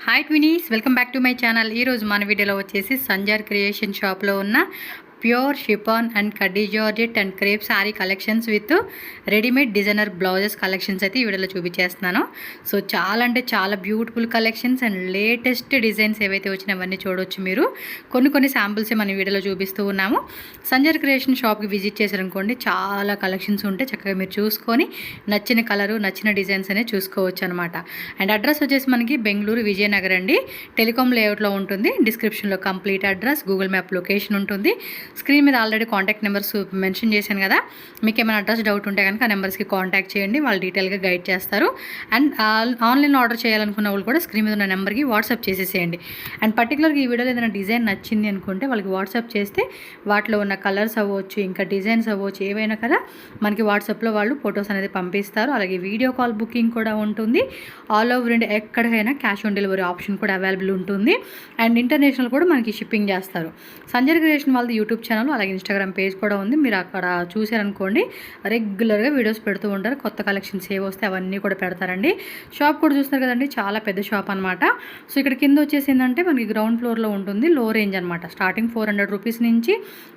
Hi twinnies, welcome back to my channel. ఈరోజు మన వీడియోలో వచ్చేసి సంజర్ క్రియేషన్ షాప్లో ఉన్న ప్యూర్ షిఫాన్ అండ్ కడ్డీ georgette and crepe sari collections with readymade designer blouses collections అయితే ఈ వీడియోలో చూపించేస్తున్నాను. సో చాలా అంటే చాలా beautiful collections and latest designs ఏవైతే వచ్చినా అవన్నీ చూడవచ్చు. మీరు కొన్ని శాంపుల్సే మన వీడియోలో చూపిస్తూ ఉన్నాము. సంజర్ క్రియేషన్ షాప్కి విజిట్ చేశారనుకోండి, చాలా కలెక్షన్స్ ఉంటే చక్కగా మీరు చూసుకొని నచ్చిన కలరు నచ్చిన డిజైన్స్ అనేవి చూసుకోవచ్చు అనమాట. అండ్ అడ్రస్ వచ్చేసి మనకి బెంగళూరు విజయనగర్ అండి. టెలికామ్ లేఅవుట్లో ఉంటుంది. డిస్క్రిప్షన్లో complete address, Google map location ఉంటుంది. స్క్రీన్ మీద ఆల్రెడీ కాంటాక్ట్ నెంబర్స్ మెన్షన్ చేశాను కదా. మీకు ఏమైనా అడ్రస్ డౌట్ ఉంటే కనుక ఆ నెంబర్స్కి కాంటాక్ట్ చేయండి, వాళ్ళు డీటెయిల్గా గైడ్ చేస్తారు. అండ్ ఆన్లైన్ ఆర్డర్ చేయాలనుకున్న వాళ్ళు కూడా స్క్రీన్ మీద ఉన్న నెంబర్కి వాట్సాప్ చేసేసేయండి. అండ్ పర్టికులర్గా ఈ వీడియోలో ఏదైనా డిజైన్ నచ్చింది అనుకుంటే వాళ్ళకి వాట్సాప్ చేస్తే వాటిలో ఉన్న కలర్స్ అవ్వచ్చు, ఇంకా డిజైన్స్ అవ్వచ్చు, ఏవైనా కదా మనకి వాట్సాప్లో వాళ్ళు ఫొటోస్ అనేది పంపిస్తారు. అలాగే వీడియో కాల్ బుకింగ్ కూడా ఉంటుంది. ఆల్ ఓవర్ ఇండియా ఎక్కడికైనా క్యాష్ ఆన్ డెలివరీ ఆప్షన్ కూడా అవైలబుల్ ఉంటుంది. అండ్ ఇంటర్నేషనల్ కూడా మనకి షిప్పింగ్ చేస్తారు. సంజర్ క్రియేషన్ వాళ్ళది యూట్యూబ్ ఛానల్ అలాగే ఇన్స్టాగ్రామ్ పేజ్ కూడా ఉంది. మీరు అక్కడ చూసారనుకోండి, రెగ్యులర్గా వీడియోస్ పెడుతూ ఉంటారు. కొత్త కలెక్షన్స్ ఏవి వస్తే అవన్నీ కూడా పెడతారండి. షాప్ కూడా చూస్తారు కదండి, చాలా పెద్ద షాప్ అనమాట. సో ఇక్కడ కింద వచ్చేసి ఏంటంటే మనకి గ్రౌండ్ ఫ్లోర్లో ఉంటుంది. లో రేంజ్ అనమాట. స్టార్టింగ్ 400 రూపీస్ నుంచి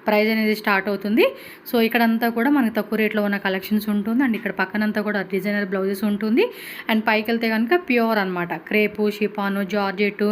ప్రైస్ అనేది స్టార్ట్ అవుతుంది. సో ఇక్కడంతా కూడా మనకి తక్కువ రేట్లో ఉన్న కలెక్షన్స్ ఉంటుంది. అండ్ ఇక్కడ పక్కనంతా కూడా డిజైనర్ బ్లౌజెస్ ఉంటుంది. అండ్ పైకి వెళ్తే కనుక ప్యూర్ అనమాట. క్రేపు, షిఫాను, జార్జెట్,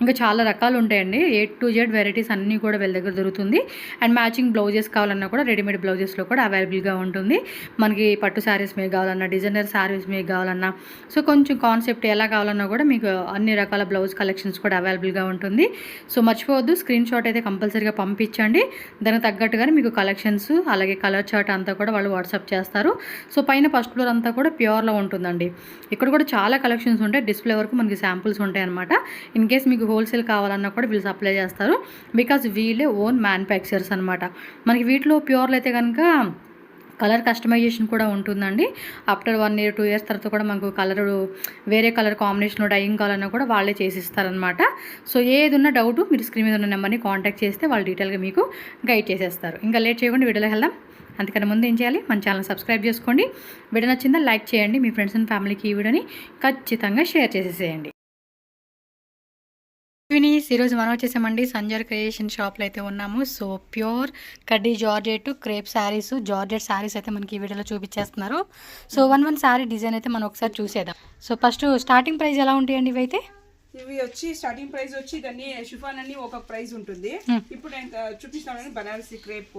ఇంకా చాలా రకాలు ఉంటాయండి. A to Z వెరైటీస్ అన్నీ కూడా వీళ్ళ దగ్గర దొరుకుతుంది. అండ్ మ్యాచింగ్ బ్లౌజెస్ కావాలన్నా కూడా రెడీమేడ్ బ్లౌజెస్లో కూడా అవైలబుల్గా ఉంటుంది. మనకి పట్టు శారీస్ మీద కావాలన్నా, డిజైనర్ శారీస్ మీద కావాలన్నా, సో కొంచెం కాన్సెప్ట్ ఎలా కావాలన్నా కూడా మీకు అన్ని రకాల బ్లౌజ్ కలెక్షన్స్ కూడా అవైలబుల్గా ఉంటుంది. సో మర్చిపోవద్దు, స్క్రీన్ షాట్ అయితే కంపల్సరీగా పంపించండి. దానికి తగ్గట్టుగానే మీకు కలెక్షన్స్ అలాగే కలర్ చార్ట్ అంతా కూడా వాళ్ళు వాట్సాప్ చేస్తారు. సో పైన ఫస్ట్ ఫ్లోర్ అంతా కూడా ప్యూర్లో ఉంటుందండి. ఇక్కడ కూడా చాలా కలెక్షన్స్ ఉంటాయి. డిస్ప్లే వరకు మనకి శాంపుల్స్ ఉంటాయి అనమాట. ఇన్ కేస్ మీకు హోల్సేల్ కావాలన్నా కూడా వీళ్ళు సప్లై చేస్తారు. బికాజ్ వీళ్ళే ఓన్ మ్యానుఫ్యాక్చరర్స్ అనమాట. మనకి వీటిలో ప్యూర్లో అయితే కనుక కలర్ కస్టమైజేషన్ కూడా ఉంటుందండి. ఆఫ్టర్ 1 year 2 years తర్వాత కూడా మనకు వేరే కలర్ కాంబినేషన్లో డైయింగ్ కావాలన్నా కూడా వాళ్ళే చేసిస్తారనమాట. సో ఏది ఉన్న డౌట్ మీరు స్క్రీన్ మీద ఉన్న నెంబర్ని కాంటాక్ట్ చేస్తే వాళ్ళు డీటెయిల్గా మీకు గైడ్ చేసేస్తారు. ఇంకా లేట్ చేయకుండా వీడియోలో వెళ్దాం. అందుకని ముందు ఏం చేయాలి, మన ఛానల్ సబ్స్క్రైబ్ చేసుకోండి. వీడియో నచ్చిందా లైక్ చేయండి. మీ ఫ్రెండ్స్ అండ్ ఫ్యామిలీకి ఈ వీడియోని ఖచ్చితంగా షేర్ చేసేసేయండి. వినీస్, ఈరోజు మనం వచ్చేసామండి సంజర్ క్రియేషన్ షాప్లో అయితే ఉన్నాము. సో ప్యూర్ కడ్డీ georgette crepe saris, georgette saris అయితే మనకి ఈ వీడియోలో చూపించేస్తున్నారు. సో వన్ శారీ డిజైన్ అయితే మనం ఒకసారి చూసేద్దాం. సో ఫస్ట్ స్టార్టింగ్ ప్రైస్ ఎలా ఉంటాయండి ఇవైతే? ఇవి వచ్చి స్టార్టింగ్ ప్రైస్ వచ్చి దాన్ని షిఫాన్ అని ఒక ప్రైస్ ఉంటుంది. ఇప్పుడు నేను చూపిస్తాను బనారసి క్రేప్.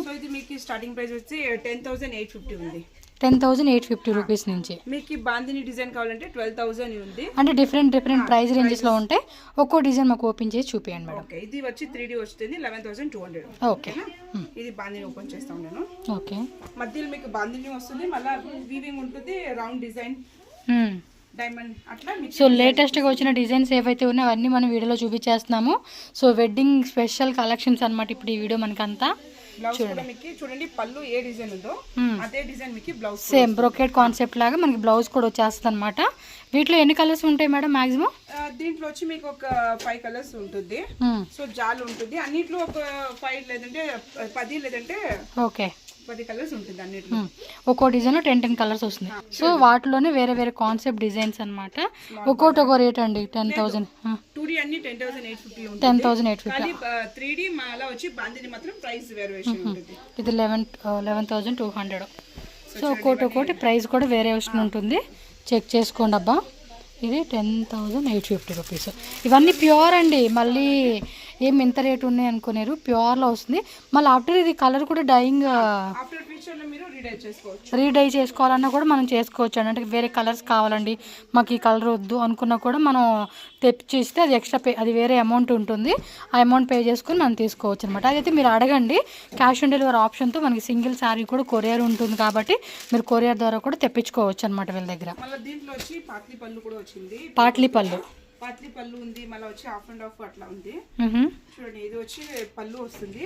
సో ఇది మీకు స్టార్టింగ్ ప్రైస్ వచ్చి 10,850 ఉంది. 10,850 రూపీస్ నుంచి మీకు బాందిని డిజైన్ కావాలంటే 12,000 ఉంది. అంటే డిఫరెంట్ ప్రైస్ రేంజెస్ లో ఉంటాయి. ఒక్కో డిజైన్ మాకు ఓపెన్ చేసి చూపియండి మేడం. ఓకే, ఇది వచ్చి 3D వస్తుంది 11,200. ఓకే, ఇది బాందిని ఓపెన్ చేస్తాను నేను. ఓకే, మధ్యలో మీకు బాందిని వస్తుంది, మళ్ళీ వీవింగ్ ఉంటుంది, రౌండ్ డిజైన్, డైమండ్ అట్లా. సో లేటెస్ట్గా వచ్చిన డిజైన్స్ ఏవైతే ఉన్నాయో అవన్నీ మనం వీడియోలో చూపించేస్తున్నాము. సో వెడ్డింగ్ స్పెషల్ కలెక్షన్స్ అనమాట ఇప్పుడు ఈ వీడియో మనకంతా. చూడండి పళ్ళు ఏ డిజైన్ ఉందో అదే డిజైన్ మీకు బ్లౌజ్ సేమ్ బ్రోకెట్ కాన్సెప్ట్ లాగా మనకి బ్లౌజ్ కూడా వచ్చేస్తుంది అనమాట. వీటిలో ఎన్ని కలర్స్ ఉంటాయి మేడం మాక్సిమం? దీంట్లో వచ్చి మీకు ఒక 5 కలర్స్ ఉంటుంది. సో జాల్ ఉంటుంది అన్నిట్లో ఒక 5 లేదంటే 10 లేదంటే ఓకే 10 కలర్స్ ఉంటుంది అన్నిట్లో. ఒక్కో డిజైన్ లో 10 కలర్స్ వస్తున్నాయి. సో వాటిలోనే వేరే కాన్సెప్ట్ డిజైన్స్ అనమాట. ఒక్కోటి ఒక్కో రేట్ అండి. 10,000 2D అన్ని 10,850 ఉంటుంది. 10,850. 3D మాల వచ్చి బాందిని మాత్రం ప్రైస్ వేరియేషన్ ఉంటుంది. ఇది 11,200. సో ఒక్కోటి ప్రైస్ కూడా వేరియేషన్ ఉంటుంది. చెక్ చేసుకోండి అబ్బా. ఇది 10,850 రూపీస్. ఇవన్నీ ప్యూర్ అండి. మళ్ళీ ఏం ఎంత రేటు ఉన్నాయి అనుకునేరు, ప్యూర్లో వస్తుంది. మళ్ళీ ఆఫ్టర్ ఇది కలర్ కూడా డైయింగ్ రీడై చేసుకోవాలన్నా కూడా మనం చేసుకోవచ్చు అండి. అంటే వేరే కలర్స్ కావాలండి, మాకు ఈ కలర్ వద్దు అనుకున్నా కూడా మనం తెప్పిస్తే అది ఎక్స్ట్రా అది వేరే అమౌంట్ ఉంటుంది. ఆ అమౌంట్ పే చేసుకుని మనం తీసుకోవచ్చు అనమాట. అదైతే మీరు అడగండి. క్యాష్ ఆన్ డెలివరీ ఆప్షన్తో మనకి సింగిల్ శారీ కూడా కొరియర్ ఉంటుంది కాబట్టి మీరు కొరియర్ ద్వారా కూడా తెప్పించుకోవచ్చు అనమాట వీళ్ళ దగ్గర. పాట్లీ పళ్ళు ఉంది, మళ్ళీ వచ్చి హాఫ్ అండ్ హాఫ్ అట్లా ఉంది. చూడండి ఇది వచ్చి పళ్ళు వస్తుంది.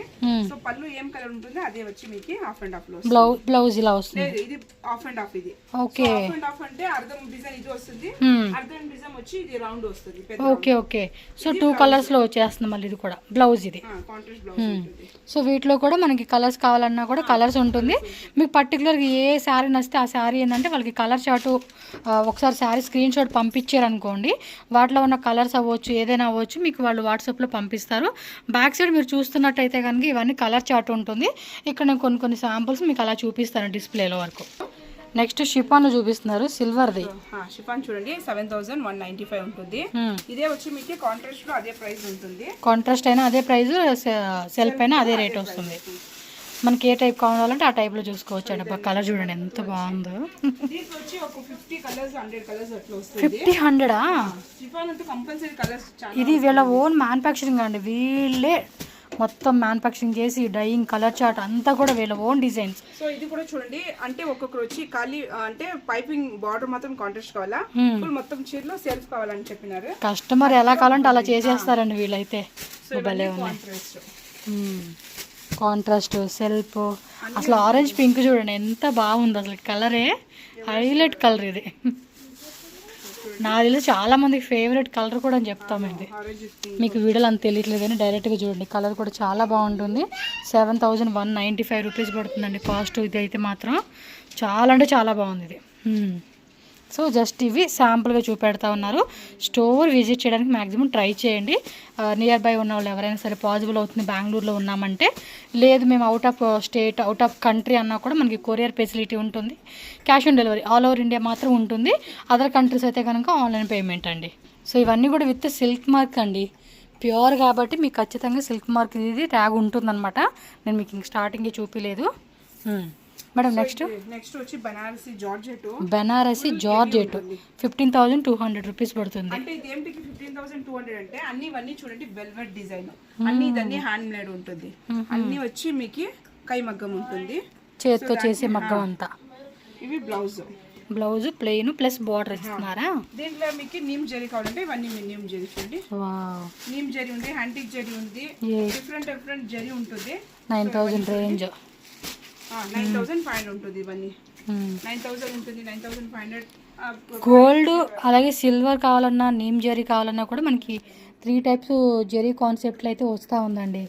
సో పళ్ళు ఏం కలర్ ఉంటుంది అదే వచ్చి మీకు హాఫ్ అండ్ హాఫ్ లో బ్లౌజ్ ఇలా వస్తుంది. ఇది హాఫ్ అండ్ హాఫ్. ఇది ఓకే, హాఫ్ అండ్ హాఫ్ అంటే అర్ధం డిజైన్ ఇది వస్తుంది, అర్ధం డిజైన్ వచ్చి ఇది రౌండ్ వస్తుంది. ఓకే. సో 2 కలర్స్ లో వచ్చేస్తుంది. మళ్ళీ ఇది కూడా బ్లౌజ్, ఇది కాంట్రాస్ట్ బ్లౌజ్ ఉంటుంది. సో వీటిలో కూడా మనకి కలర్స్ కావాలన్నా కూడా కలర్స్ ఉంటుంది. మీకు పర్టికులర్గా ఏ శారీ నచ్చితే ఆ శారీ ఏంటంటే వాళ్ళకి కలర్ చార్ట్ ఒకసారి శారీ స్క్రీన్ షాట్ పంపించారనుకోండి, వాటిలో ఉన్న కలర్స్ అవ్వచ్చు, ఏదైనా అవ్వచ్చు, మీకు వాళ్ళు వాట్సాప్లో పంపిస్తారు. బ్యాక్ సైడ్ మీరు చూస్తున్నట్టయితే కనుక ఇవన్నీ కలర్ చార్ట్ ఉంటుంది. ఇక్కడ నేను కొన్ని శాంపుల్స్ మీకు అలా చూపిస్తాను డిస్ప్లేలో వరకు. నెక్స్ట్ షిఫాన్ చూపిస్తున్నారు, సిల్వర్ది. షిఫాన్ చూడండి 7195 ఉంటుంది. ఇదే వచ్చి మీకు కాంట్రాస్ట్ లో అదే ప్రైస్ ఉంటుంది. కాంట్రాస్ట్ అయినా అదే ప్రైస్, సెల్ఫ్ అయినా అదే రేట్ వస్తుంది. మనకి ఏ టైప్ కావాలంటే ఆ టైప్ లో చూసుకోవచ్చు అండి. కలర్ చూడండి ఎంత బాగుందో. 50-100 ఇది వీళ్ళ ఓన్ మ్యానుఫ్యాక్చరింగ్ అండి. వీళ్ళే మొత్తం మ్యానుఫ్యాక్చరింగ్ చేసి డైయింగ్, కలర్ చార్ట్ అంతా కూడా వీళ్ళ ఓన్ డిజైన్స్. సో ఇది కూడా చూడండి, అంటే ఒక్కొక్కరు వచ్చి ఖాళీ అంటే పైపింగ్ బార్డర్ మాత్రం కాంట్రాస్ట్ కావాలా, ఫుల్ మొత్తం చీరలో సెల్ఫ్ కావాలని చెప్పినారు. కస్టమర్ ఎలా కావాలంటే అలా చేసేస్తారండి వీళ్ళైతే. భలే ఉన్నాయి. కాంట్రాస్ట్, సెల్ఫ్, అసలు ఆరెంజ్ పింక్ చూడండి ఎంత బాగుంది. అసలు కలరే హైలైట్ కలర్ ఇది. నాది చాలా మందికి ఫేవరెట్ కలర్ కూడా అని చెప్తామండి. మీకు వీడియోలు అంత తెలియట్లేదు కానీ డైరెక్ట్గా చూడండి, కలర్ కూడా చాలా బాగుంటుంది. 7195 రూపీస్ పడుతుందండి కాస్ట్. ఇది అయితే మాత్రం చాలా అంటే చాలా బాగుంది ఇది. సో జస్ట్ ఇవి శాంపుల్గా చూపెడతా ఉన్నారు. స్టోర్ విజిట్ చేయడానికి మ్యాక్సిమం ట్రై చేయండి. నియర్ బై ఉన్న వాళ్ళు ఎవరైనా సరే, పాసిబుల్ అవుతుంది బెంగళూరులో ఉన్నామంటే, లేదు మేము out of state, out of country అన్నా కూడా మనకి కొరియర్ ఫెసిలిటీ ఉంటుంది. Cash on delivery all over India మాత్రం ఉంటుంది. అదర్ కంట్రీస్ అయితే కనుక ఆన్లైన్ పేమెంట్ అండి. సో ఇవన్నీ కూడా విత్ సిల్క్ మార్క్ అండి, ప్యూర్ కాబట్టి మీకు ఖచ్చితంగా సిల్క్ మార్క్ ఇది ట్యాగ్ ఉంటుందన్నమాట. నేను మీకు ఇంక స్టార్టింగే చూపించలేదు మేడం. నెక్స్ట్ వచ్చి బనారసి జార్జెట్. 15,200 రూపీస్ పడుతుంది. అంటే ఇది ఏంటికి 15,200 అంటే అన్ని ఇవన్నీ చూడండి వెల్వెట్ డిజైన్, అన్ని ఇదన్నీ హ్యాండ్ మేడ్ ఉంటుంది. అన్ని వచ్చి మీకు కై మగ్గం ఉంటుంది, చేతితో చేసే మగ్గం అంతా. ఇవి బ్లౌజ్ ప్లెయిన్ ప్లస్ బార్డర్ ఇస్తున్నారా? దీంట్లో మీకు నీమ్ జరీ కావాలంటే ఇవన్నీ నీమ్ జరీ చూడండి. నీమ్ జరీ ఉంది, హ్యాంటిక్ జరీ ఉంది, డిఫరెంట్ జరీ ఉంటుంది. 9,000 రేంజ్, 9,500 ఉంటుంది. ఇవన్నీ 9,000 ఉంటుంది, 9,500. గోల్డ్ అలాగే సిల్వర్ కావాలన్నా, నీమ్ జరీ కావాలన్నా కూడా మనకి 3 టైప్స్ జరీ కాన్సెప్ట్లు అయితే వస్తూ ఉందండి.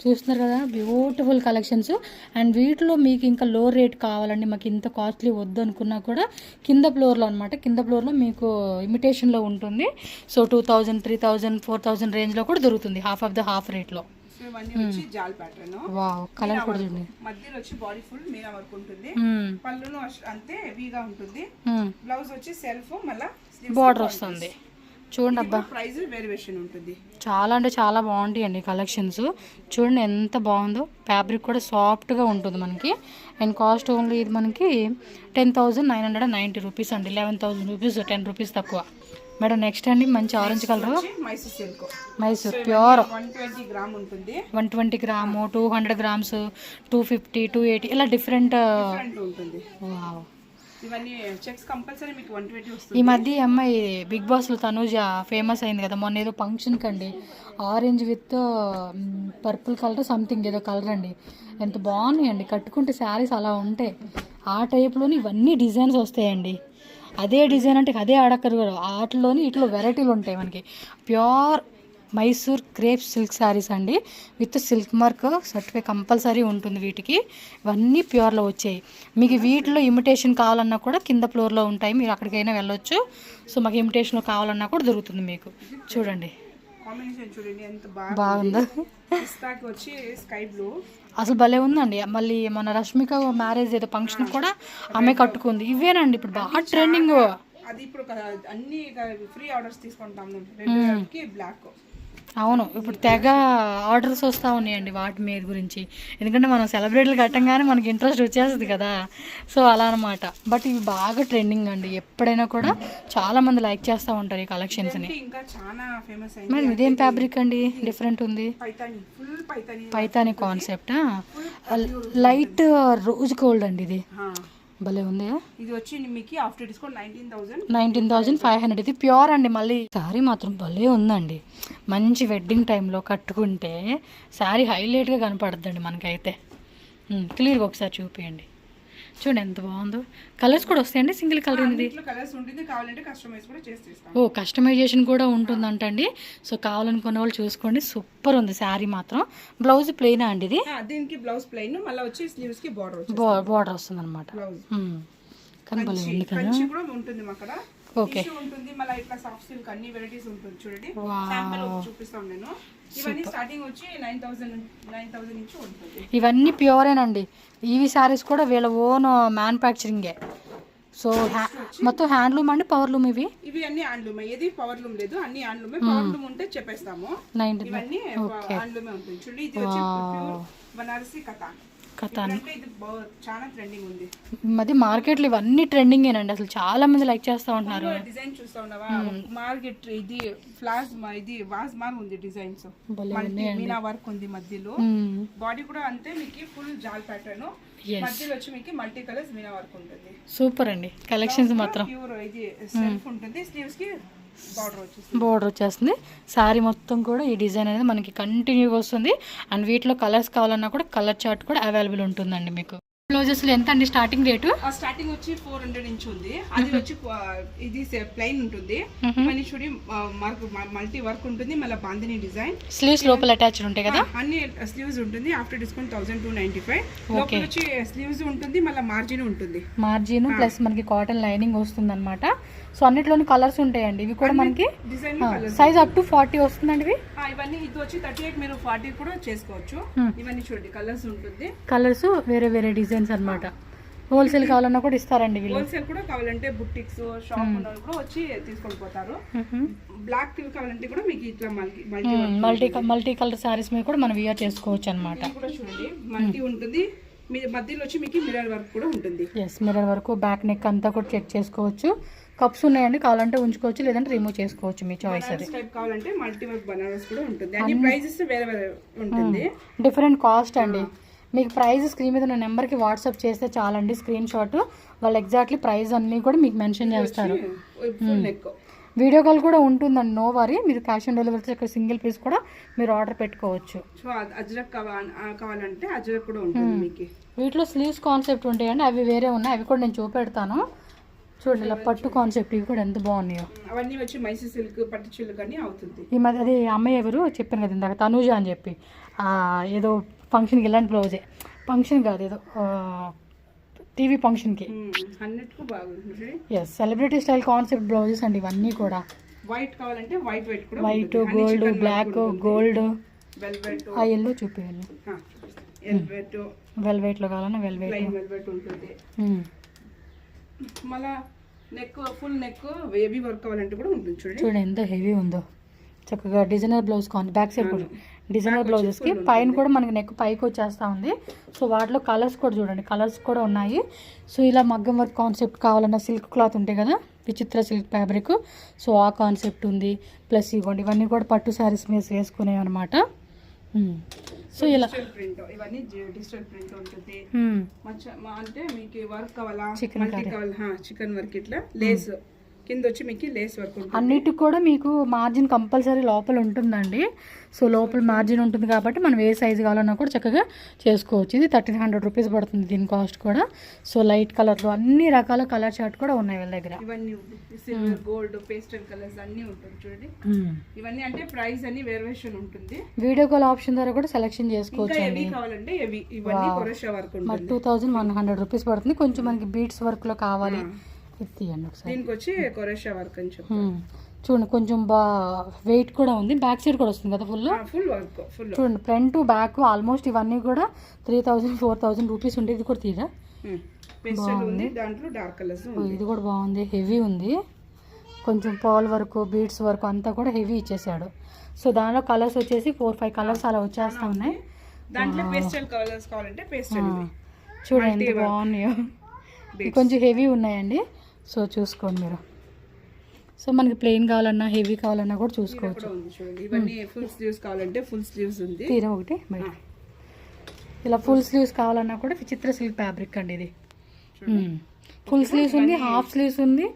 చూస్తున్నారు కదా, బ్యూటిఫుల్ కలెక్షన్స్. అండ్ వీటిలో మీకు ఇంకా లో రేట్ కావాలండి, మాకు ఇంత కాస్ట్లీ వద్దు అనుకున్నా కూడా కింద ఫ్లోర్లో అనమాట, కింద ఫ్లోర్లో మీకు ఇమిటేషన్లో ఉంటుంది. సో 2,000, 3,000, 4,000 రేంజ్లో కూడా దొరుకుతుంది, హాఫ్ రేట్లో. ఇవన్నీ వచ్చి జాల్ ప్యాటర్న్. వావ్, కలర్ కూడా చూడండి. మధ్యలో వచ్చి బాడీ ఫుల్ మీనా వర్క్ ఉంటుంది, పళ్ళును అంతే హెవీగా ఉంటుంది. బ్లౌజ్ వచ్చి సెల్ఫ్ మళ్ళా బార్డర్ వస్తుంది. చూడండి అబ్బా, ప్రైస్ వేరియేషన్ ఉంటుంది. చాలా అంటే చాలా బాగుంటాయండి కలెక్షన్స్. చూడండి ఎంత బాగుందో. ఫ్యాబ్రిక్ కూడా సాఫ్ట్గా ఉంటుంది మనకి. అండ్ కాస్ట్ ఓన్లీ ఇది మనకి 10,990 రూపీస్ అండి. 11,000 రూపీస్, 10 రూపీస్ తక్కువ. మేడం నెక్స్ట్ అండి మంచి orange colour, Mysore silk, Mysore pure. 120 gram ఉంటుంది. 120 గ్రాము, 200 గ్రామ్స్, 250, 280 ఇలా డిఫరెంట్ ఉంటుంది. వావ్, ఇవన్నీ చెక్స్ కంపల్సరీ మీకు 120 వస్తుంది. ఈ మధ్య అమ్మాయి బిగ్ బాస్ లో తనూజ ఫేమస్ అయింది కదా, మొన్న ఏదో ఫంక్షన్ కండి, orange with purple colour something ఏదో కలర్ అండి. ఎంత బాగున్నాయండి, కట్టుకుంటే శారీస్ అలా ఉంటాయి. ఆ టైప్లోని ఇవన్నీ డిజైన్స్ వస్తాయండి. అదే డిజైన్ అంటే అదే ఆడక్కరు, వాటిలోని ఇట్లో వెరైటీలు ఉంటాయి మనకి. Pure Mysore crepe silk sarees అండి, with silk mark certify compulsory ఉంటుంది వీటికి. ఇవన్నీ ప్యూర్లో వచ్చాయి. మీకు వీటిలో ఇమిటేషన్ కావాలన్నా కూడా కింద ఫ్లోర్లో ఉంటాయి, మీరు అక్కడికైనా వెళ్ళొచ్చు. సో మాకు ఇమిటేషన్లో కావాలన్నా కూడా దొరుకుతుంది మీకు. చూడండి చూడండి ఎంత బాగుందో. వచ్చి స్కై బ్లూ అసలు భలే ఉందండి. మళ్ళీ మన రష్మిక మ్యారేజ్ ఏదో ఫంక్షన్ కూడా ఆమె కట్టుకుంది. ఇవేనండి ఇప్పుడు బాగా ట్రెండింగ్. అది ఇప్పుడు అన్ని ఫ్రీ ఆర్డర్స్ తీసుకుంటాము, బ్లాక్. అవును, ఇప్పుడు తెగ ఆర్డర్స్ వస్తూ ఉన్నాయండి వాటి మీద గురించి. ఎందుకంటే మనం సెలబ్రిటీలు కట్టంగానే మనకి ఇంట్రెస్ట్ వచ్చేస్తుంది కదా, సో అలా అనమాట. బట్ ఇవి బాగా ట్రెండింగ్ అండి, ఎప్పుడైనా కూడా చాలా మంది లైక్ చేస్తూ ఉంటారు ఈ కలెక్షన్స్ని. ఇంకా చాలా ఫేమస్ మరి ఇదేం ఫ్యాబ్రిక్ అండి, డిఫరెంట్ ఉంది. Paithani concept, light rose gold అండి ఇది. భలే ఉంది. ఇది వచ్చి మీకు ఆఫ్టర్ డిస్కౌంట్ 19,500. ఇది ప్యూర్ అండి. మళ్ళీ శారీ మాత్రం భలే ఉందండి. మంచి వెడ్డింగ్ టైంలో కట్టుకుంటే శారీ హైలైట్గా కనపడుతుందండి మనకైతే. క్లియర్గా ఒకసారి చూపించండి. చూడండి ఎంత బాగుందో. కలర్స్ కూడా వస్తాయండి, సింగిల్ కలర్ ఉంది. ఓ కస్టమైజేషన్ కూడా ఉంటుందంటండి. సో కావాలనుకున్న వాళ్ళు చూసుకోండి. సూపర్ ఉంది శారీ మాత్రం. బ్లౌజ్ ప్లెయిన్ అండి ఇది. దీనికి బ్లౌజ్ ప్లెయిన్, మళ్ళీ వచ్చి స్లీవ్స్ కి బార్డర్ వస్తుంది అనమాట. కానీ భలే ఉంది కదా. ఓకే టిష్యూ ఉంటుంది, మళ్ళీ ఇట్లా సాఫ్ట్ సిల్క్ అన్ని వెరైటీస్ ఉంటుంది చూడండి. Wow. శాంపుల్ చూపిస్తాను నేను. ఇవన్నీ స్టార్టింగ్ వచ్చి 9,000 నుంచి ఉంటుంది. ఇవన్నీ ప్యూరేనండి. ఈవి శారీస్ కూడా వీళ్ళ ఓన్ మ్యానుఫ్యాక్చరింగే. సో మొత్తం హ్యాండ్లూమ్ అండి, పవర్లూమ్ ఇవి అన్ని హ్యాండ్లూమ్. ఏది పవర్ లూమ్ లేదు, అన్ని హ్యాండ్లూమే. పవర్ లూమ్ ఉంటే చెప్పేస్తాము. ఇవన్నీ హ్యాండ్లూమే ఉంటుంది చూడండి. ఇది వచ్చి ప్యూర్ బనారసి కథాన్. అంటే ఇది చాలా ట్రెండింగ్ ఉంది. అది మార్కెట్లో ఇవన్నీ ట్రెండింగేనండి. అసలు చాలా మంది లైక్ చేస్తూ ఉంటున్నారు. డిజైన్ చూస్తా ఉన్నావా, మార్కెట్ ఇది ఫ్లాస్ ఇది వాజ్ మార్ ఉంది. డిజైన్స్ మీనా వర్క్ ఉంది మధ్యలో. బాడీ కూడా అంతే, మీకు ఫుల్ జాల్ ప్యాటర్న్. మధ్యలో వచ్చి మీకు మల్టీ కలర్స్ మీనా వర్క్ ఉంటుంది. సూపర్ అండి కలెక్షన్స్ మాత్రం. ప్యూర్ ఇది సెల్ఫ్ ఉంటుంది. స్లీవ్స్ కి బోర్డర్ వచ్చేస్తుంది. శారీ మొత్తం కూడా ఈ డిజైన్ అనేది మనకి కంటిన్యూగా వస్తుంది. అండ్ వీటిలో కలర్స్ కావాలన్నా కూడా కలర్ చార్ట్ కూడా అవైలబుల్ ఉంటుందండి మీకు. బ్లౌజెస్ ఎంత అండి స్టార్టింగ్ రేటు? స్టార్టింగ్ వచ్చి 400 నుంచి ఉంది. అది వచ్చి ఇది ప్లెయిన్ ఉంటుంది. ఇవన్నీ చూడి మల్టీ వర్క్ ఉంటుంది. మళ్ళీ బాందిని డిజైన్. స్లీవ్స్ లోపల అటాచ్డ్ ఉంటాయి కదా? అన్ని స్లీవ్స్ ఉంటుంది. After discount 1295. లోపల వచ్చి స్లీవ్స్ ఉంటుంది, మళ్ళీ మార్జిన్ ఉంటుంది. మార్జిన్ ప్లస్ మనకి కాటన్ లైనింగ్ వస్తుంది అనమాట. సో అన్నిట్లోని కలర్స్ ఉంటాయండి. ఇవి కూడా మనకి సైజ్ అప్ టు 40 వస్తుందండి. ఇవన్నీ ఇది వచ్చి 38, మీరు 40 కూడా చేసుకోవచ్చు. ఇవన్నీ చూడండి కలర్స్ ఉంటుంది. కలర్స్ వేరే వేరే డిజైన్స్ అన్నమాట. హోల్సేల్ కావాలన్నా కూడా ఇస్తారండి. హోల్సేల్ కూడా కావాలంటే బుటిక్స్ షాప్ ఉన్నవాళ్ళు కూడా వచ్చి తీసుకొని పోతారు. బ్లాక్ పిల్ కావాలంటే కూడా మీకు ఇట్లా మల్టీ కలర్ సారీస్ మీద కూడా మనం వియర్ చేసుకోవచ్చు అనమాట. కూడా చూడండి మల్టీ ఉంటుంది. మీ మధ్యలో వచ్చి మీకు మిర్రర్ వర్క్ కూడా ఉంటుంది. Yes, mirror work, back neck అంతా కూడా చెక్ చేసుకోవచ్చు. కప్స్ ఉన్నాయండి, కావాలంటే ఉంచుకోవచ్చు, లేదంటే రిమూవ్ చేసుకోవచ్చు, మీ చాయిస్. అది టైప్ కావాలంటే మల్టీ వర్క్ బనారస్ కూడా ఉంటుంది. అన్ని ప్రైజెస్ వేరే వేరే ఉంటుంది. డిఫరెంట్ కాస్ట్ అండి. మీకు ప్రైస్ స్క్రీన్ మీద ఉన్న నెంబర్కి వాట్సాప్ చేస్తే చాలండి, స్క్రీన్ షాట్. వాళ్ళు ఎగ్జాక్ట్లీ ప్రైస్ అన్నీ కూడా మీకు మెన్షన్ చేస్తారు. వీడియో కాల్ కూడా ఉంటుందండి, నో వరీ. మీరు క్యాష్ ఆన్ డెలివరీ ఇక్కడ సింగిల్ పీస్ కూడా మీరు ఆర్డర్ పెట్టుకోవచ్చు. సో అజ్రక్ కావాలంటే అజ్రక్ కూడా ఉంటుంది మీకు. వీటిలో స్లీవ్స్ కాన్సెప్ట్ ఉంటాయండి, అవి వేరే ఉన్నాయి. అవి కూడా నేను చూపెడతాను. చూడండి ఇలా పట్టు కాన్సెప్ట్, ఇవి కూడా ఎంత బాగున్నాయో. అవన్నీ వచ్చి మైసూర్ సిల్క్, పట్టు సిల్క్ అని అవుతుంది. ఈ మధ్య అది అమ్మాయి ఎవరు చెప్పాను కదా ఇందాక, తనూజ అని చెప్పి, ఏదో ఫంక్షన్కి ఇలాంటి బ్లౌజే, ఫంక్షన్ కాదు ఏదో టీవీ ఫంక్షన్కి. అన్నిటికీ బాగుంటుంది. Yes, celebrity style concept blouses అండి ఇవన్నీ కూడా. వైట్ కావాలంటే వైట్ కూడా, white, gold, black, gold, velvet, ఆ ఎల్లో చూపించండి. వెల్వెట్లో కావాలన్నా వెల్వెట్ ఉంటుంది. మళ్ళా neck, full neck heavy work కావాలంటే కూడా ఉంటుంది. చూడండి ఎంత హెవీ ఉందో. చక్కగా డిజైనర్ బ్లౌజ్ బ్యాక్ సైడ్ కూడా డిజైనర్ బ్లౌజెస్కి పైన కూడా మనకి నెక్ పైకి వచ్చేస్తూ ఉంది. సో వాటిలో కలర్స్ కూడా చూడండి, కలర్స్ కూడా ఉన్నాయి. సో ఇలా మగ్గం వర్క్ కాన్సెప్ట్ కావాలన్నా సిల్క్ క్లాత్ ఉంటాయి కదా, విచిత్ర సిల్క్ ఫ్యాబ్రిక్. సో ఆ కాన్సెప్ట్ ఉంది. ప్లస్ ఇవ్వండి ఇవన్నీ కూడా పట్టు శారీస్ మీద వేసుకునేవి అనమాట. సో ఇలా ఇవన్నీ డిజిటల్ ప్రింట్ ఉంటుంది. అంటే మీకు వర్క్ కావాలా, చికెన్ వర్క్ ఇట్లా లేస్ కింద వచ్చి మీకు లేస్ వర్క్ ఉంటుంది. అన్నిటికి కూడా మీకు మార్జిన్ కంపల్సరీ లోపల ఉంటుందండి. సో లోపల మార్జిన్ ఉంటుంది కాబట్టి మనం ఏ సైజు కావాలన్నా కూడా చక్కగా చేసుకోవచ్చు. ఇది 1300 రూపీస్ పడుతుంది దీని కాస్ట్ కూడా. సో లైట్ కలర్లో అన్ని రకాల కలర్ చార్ట్ కూడా ఉన్నాయి వీళ్ళ దగ్గర. ఇవన్నీ సిల్వర్, గోల్డ్, పేస్టల్ కలర్స్ అన్ని ఉంటుంది చూడండి. ఇవన్నీ అంటే ప్రైస్ అన్ని వేరియేషన్ ఉంటుంది. వీడియో కాల్ ఆప్షన్ ద్వారా కూడా సెలెక్షన్ చేసుకోవచ్చు అండి. కావాలంటే ఇవన్నీ కొరషా వర్క్ ఉంటుంది. 2100 రూపీస్ పడుతుంది. కొంచెం మనకి బీట్స్ వర్క్ లో కావాలి, దీనికి వచ్చి కొరషా వర్క్ అని చెప్పి చూడండి. కొంచెం వెయిట్ కూడా ఉంది. బ్యాక్ సైడ్ కూడా వస్తుంది కదా ఫుల్ వర్క్. చూడండి ఫ్రంట్ బ్యాక్ ఆల్మోస్ట్ ఇవన్నీ కూడా 3000 4000 రూపీస్ ఉంటుంది. ఇది కూడా తీరా దాంట్లో డార్క్ కలర్స్. ఇది కూడా బాగుంది, హెవీ ఉంది. కొంచెం పాల్ వర్క్, బీడ్స్ వర్క్ అంతా కూడా హెవీ ఇచ్చేసాడు. సో దానిలో కలర్స్ వచ్చేసి 4-5 కలర్స్ అలా వచ్చేస్తా ఉన్నాయి. దాంట్లో పేస్టల్ కలర్స్ కావాలంటే పేస్టల్. చూడండి ఎంత బాగున్నాయో. కొంచెం హెవీ ఉన్నాయండి. సో చూసుకోండి మీరు. సో మనకి ప్లెయిన్ కావాలన్నా హెవీ కావాలన్నా కూడా చూసుకోవచ్చు. ఇవన్నీ ఫుల్ స్లీవ్స్ కావాలంటే ఫుల్ స్లీవ్స్ ఉంది. తీరా ఒకటి ఇలా ఫుల్ స్లీవ్స్ కావాలన్నా కూడా విచిత్ర సిల్క్ ఫ్యాబ్రిక్ అండి ఇది. ఫుల్ స్లీవ్స్ ఉంది, హాఫ్ స్లీవ్స్ ఉంది.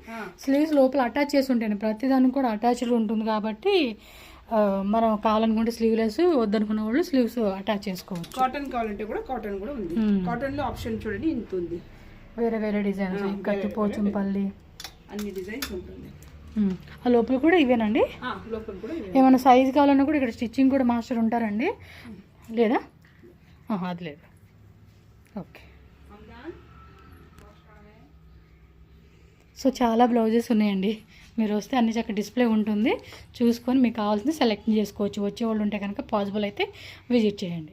స్లీవ్స్ లోపల అటాచ్ చేసి ఉంటాయి, ప్రతిదానికి కూడా అటాచ్డ్ ఉంటుంది కాబట్టి మనం కావాలనుకుంటే స్లీవ్లెస్, వద్దనుకున్న వాళ్ళు స్లీవ్స్ అటాచ్ చేసుకోవచ్చు. కాటన్ కావాలంటే కూడా కాటన్ కూడా ఉంది. కాటన్ లో ఆప్షన్ చూడండి ఇంత ఉంది. వేరే వేరే డిజైన్స్, కత్తి, పోచంపల్లి అన్ని డిజైన్స్ ఉంటుంది. ఆ లోపల కూడా ఇవేనండి. లోపల కూడా ఏమైనా సైజ్ కావాలన్నా కూడా ఇక్కడ స్టిచ్చింగ్ కూడా మాస్టర్ ఉంటారండి. లేదా అది లేదు. ఓకే. సో చాలా బ్లౌజెస్ ఉన్నాయండి. మీరు వస్తే అన్ని చక్కగా డిస్ప్లే ఉంటుంది, చూసుకొని మీకు కావాల్సింది సెలెక్ట్ చేసుకోవచ్చు. వచ్చేవాళ్ళు ఉంటే కనుక పాసిబుల్ అయితే విజిట్ చేయండి.